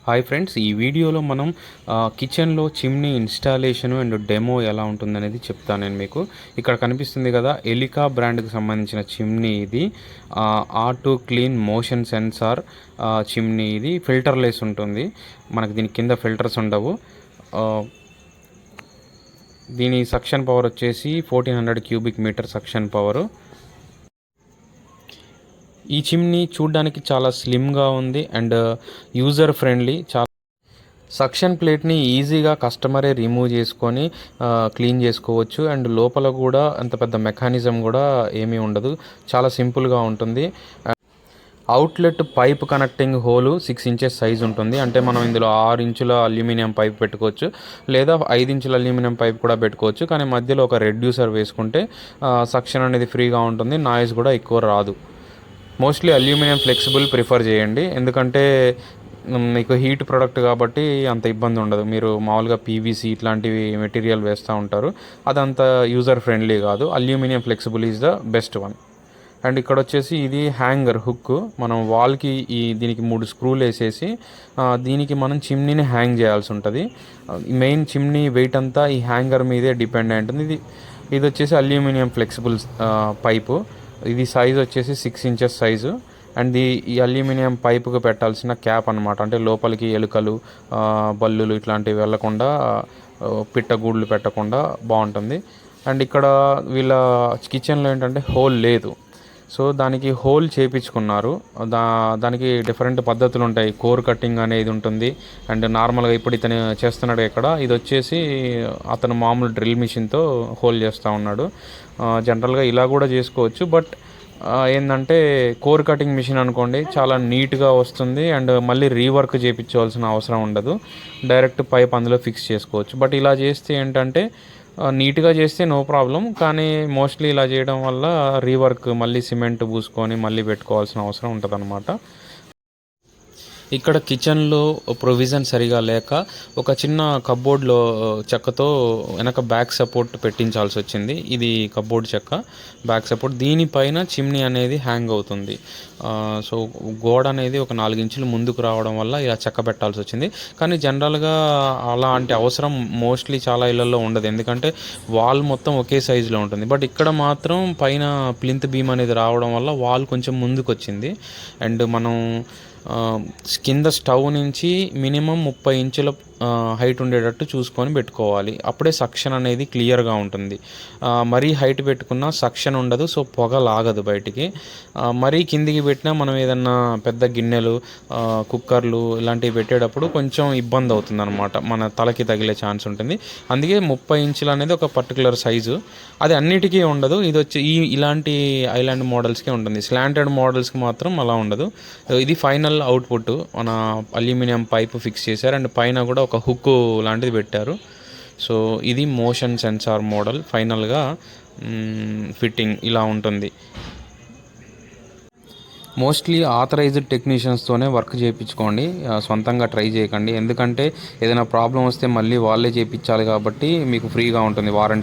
Hi friends, ఈ వీడియోలో మనం కిచెన్లో చిమ్నీ ఇన్స్టాలేషన్ అండ్ డెమో ఎలా ఉంటుందనేది చెప్తాను నేను మీకు. ఇక్కడ కనిపిస్తుంది కదా, ఎలికా బ్రాండ్కి సంబంధించిన చిమ్నీ ఇది. Auto clean motion sensor chimney ఇది. ఫిల్టర్లెస్ ఉంటుంది, మనకి దీని కింద ఫిల్టర్స్ ఉండవు. దీని సక్షన్ పవర్ వచ్చేసి 1400 క్యూబిక్ మీటర్ సక్షన్ పవరు. ఈ చిమ్నీ చూడ్డానికి చాలా స్లిమ్గా ఉంది అండ్ యూజర్ ఫ్రెండ్లీ. చాలా సక్షన్ ప్లేట్ని ఈజీగా కస్టమరే రిమూవ్ చేసుకొని క్లీన్ చేసుకోవచ్చు. అండ్ లోపల కూడా అంత పెద్ద మెకానిజం కూడా ఏమీ ఉండదు, చాలా సింపుల్గా ఉంటుంది. Outlet pipe connecting hole 6 inches size ఉంటుంది. అంటే మనం ఇందులో 6 ఇంచుల అల్యూమినియం పైప్ పెట్టుకోవచ్చు, లేదా 5 ఇంచుల అల్యూమినియం పైప్ కూడా పెట్టుకోవచ్చు. కానీ మధ్యలో ఒక రెడ్యూసర్ వేసుకుంటే సక్షన్ అనేది ఫ్రీగా ఉంటుంది, నాయిస్ కూడా ఎక్కువ రాదు. మోస్ట్లీ అల్యూమినియం ఫ్లెక్సిబుల్ ప్రిఫర్ చేయండి, ఎందుకంటే మీకు హీట్ ప్రోడక్ట్ కాబట్టి అంత ఇబ్బంది ఉండదు. మీరు మామూలుగా పీవీసీ ఇట్లాంటివి మెటీరియల్ వేస్తూ ఉంటారు, అదంత యూజర్ ఫ్రెండ్లీ కాదు. Aluminium flexible is the best one. And ఇక్కడ వచ్చేసి ఇది హ్యాంగర్ హుక్. మనం వాల్కి దీనికి 3 స్క్రూలు వేసేసి దీనికి మనం చిమ్నీని హ్యాంగ్ చేయాల్సి ఉంటుంది. మెయిన్ చిమ్నీ వెయిట్ అంతా ఈ హ్యాంగర్ మీదే డిపెండ్ అయి ఉంటుంది. ఇది వచ్చేసి అల్యూమినియం ఫ్లెక్సిబుల్ పైపు. ఇది సైజ్ వచ్చేసి 6 ఇంచెస్ సైజు. అండ్ ఈ అల్యూమినియం పైపుకి పెట్టాల్సిన క్యాప్ అనమాట. అంటే లోపలికి ఎలుకలు, బల్లులు ఇట్లాంటివి వెళ్ళకుండా, పిట్టగూళ్ళు పెట్టకుండా బాగుంటుంది. అండ్ ఇక్కడ వీళ్ళ కిచెన్లో ఏంటంటే హోల్ లేదు, సో దానికి హోల్ చేయించుకున్నారు. దానికి డిఫరెంట్ పద్ధతులు ఉంటాయి. కోర్ కటింగ్ అనేది ఉంటుంది. అండ్ నార్మల్గా ఇప్పుడు ఇతను చేస్తున్నాడు ఇక్కడ, ఇది వచ్చేసి అతను మామూలు డ్రిల్ మిషన్తో హోల్ చేస్తూ ఉన్నాడు. జనరల్గా ఇలా కూడా చేసుకోవచ్చు, బట్ ఏంటంటే కోర్ కటింగ్ మిషన్ అనుకోండి, చాలా నీట్గా వస్తుంది అండ్ మళ్ళీ రీవర్క్ చేయించవలసిన అవసరం ఉండదు. డైరెక్ట్ పైప్ అందులో ఫిక్స్ చేసుకోవచ్చు. బట్ ఇలా చేస్తే ఏంటంటే నీట్గా చేస్తే నో ప్రాబ్లం, కానీ మోస్ట్లీ ఇలా చేయడం వల్ల రీవర్క్ మళ్ళీ సిమెంట్ పూసుకొని మళ్ళీ పెట్టుకోవాల్సిన అవసరం ఉంటుంది అన్నమాట. ఇక్కడ కిచెన్లో ప్రొవిజన్ సరిగా లేక ఒక చిన్న కబ్బోర్డ్లో చెక్కతో వెనక బ్యాక్ సపోర్ట్ పెట్టించాల్సి వచ్చింది. ఇది కబ్బోర్డ్ చెక్క బ్యాక్ సపోర్ట్. దీనిపైన చిమ్నీ అనేది హ్యాంగ్ అవుతుంది. సో గోడ అనేది ఒక 4 ఇంచులు ముందుకు రావడం వల్ల ఇలా చెక్క పెట్టాల్సి వచ్చింది. కానీ జనరల్గా అలాంటి అవసరం మోస్ట్లీ చాలా ఇళ్లలో ఉండదు, ఎందుకంటే వాల్ మొత్తం ఒకే సైజులో ఉంటుంది. బట్ ఇక్కడ మాత్రం పైన ప్లింత్ బీమ్ అనేది రావడం వల్ల వాల్ కొంచెం ముందుకు వచ్చింది. అండ్ మనం కింద స్టవ్ నుంచి మినిమం 30 ఇంచుల హైట్ ఉండేటట్టు చూసుకొని పెట్టుకోవాలి, అప్పుడే సక్షన్ అనేది క్లియర్గా ఉంటుంది. మరీ హైట్ పెట్టుకున్నా సక్షన్ ఉండదు, సో పొగ లాగదు బయటికి. మరీ కిందికి పెట్టినా మనం ఏదన్నా పెద్ద గిన్నెలు, కుక్కర్లు ఇలాంటివి పెట్టేటప్పుడు కొంచెం ఇబ్బంది అవుతుంది అనమాట, మన తలకి తగిలే ఛాన్స్ ఉంటుంది. అందుకే 30 ఇంచులు అనేది ఒక పర్టికులర్ సైజు. అది అన్నిటికీ ఉండదు. ఇది వచ్చి ఇలాంటి ఐలాండ్ మోడల్స్కే ఉంటుంది, స్లాంటెడ్ మోడల్స్కి మాత్రం అలా ఉండదు. ఇది ఫైనల్ అవుట్పుట్. మన అల్యూమినియం పైపు ఫిక్స్ చేశారు అండ్ పైన కూడా ఒక హుక్ లాంటిది పెట్టారు. సో ఇది మోషన్ సెన్సార్ మోడల్. ఫైనల్గా ఫిట్టింగ్ ఇలా ఉంటుంది. మోస్ట్లీ ఆథరైజ్డ్ టెక్నీషియన్స్తోనే వర్క్ చేయించుకోండి, సొంతంగా ట్రై చేయకండి. ఎందుకంటే ఏదైనా ప్రాబ్లం వస్తే మళ్ళీ వాళ్ళే చేయించాలి కాబట్టి మీకు ఫ్రీగా ఉంటుంది వారంటీ.